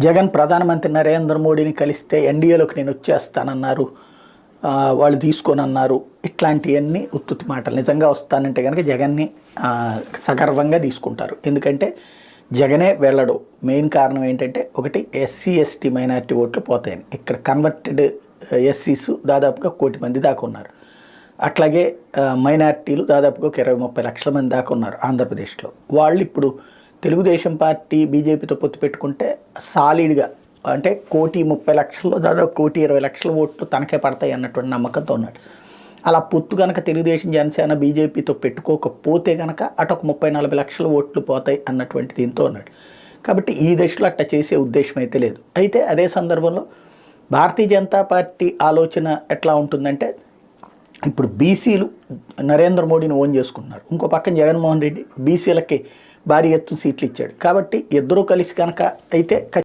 జగన్ ప్రధానమంత్రి నరేంద్ర మోడీని కలిస్తే ఎన్డీఏలోకి నేను వచ్చేస్తానన్నారు. వాళ్ళు తీసుకోనన్నారు. ఇట్లాంటివన్నీ ఉత్తుత్తి మాటలు. నిజంగా వస్తానంటే కనుక జగన్ని సగర్వంగా తీసుకుంటారు. ఎందుకంటే జగనే వెళ్ళడు. మెయిన్ కారణం ఏంటంటే ఒకటి ఎస్సీ ఎస్టీ మైనారిటీ ఓట్లు పోతాయని. ఇక్కడ కన్వర్టెడ్ ఎస్సీస్ దాదాపుగా 1 కోటి మంది దాకా ఉన్నారు. అట్లాగే మైనారిటీలు దాదాపుగా 20-30 లక్షల మంది దాకా ఉన్నారు ఆంధ్రప్రదేశ్లో. వాళ్ళు ఇప్పుడు తెలుగుదేశం పార్టీ బీజేపీతో పొత్తు పెట్టుకుంటే సాలిడ్గా అంటే 1,30,00,000లో దాదాపు 1,20,00,000 ఓట్లు తనకే పడతాయి అన్నటువంటి నమ్మకంతో ఉన్నాడు. అలా పొత్తు కనుక తెలుగుదేశం జనసేన బీజేపీతో పెట్టుకోకపోతే కనుక అటు ఒక 30-40 లక్షల ఓట్లు పోతాయి అన్నటువంటి దీంతో ఉన్నాడు. కాబట్టి ఈ దశలో అట్లా చేసే ఉద్దేశం అయితే లేదు. అయితే అదే సందర్భంలో భారతీయ జనతా పార్టీ ఆలోచన ఎట్లా ఉంటుందంటే, ఇప్పుడు బీసీలు నరేంద్ర మోడీని ఓన్ చేసుకుంటున్నారు. ఇంకో పక్కన జగన్మోహన్ రెడ్డి బీసీలకి భారీ ఎత్తున సీట్లు ఇచ్చాడు. కాబట్టి ఇద్దరూ కలిసి కనుక అయితే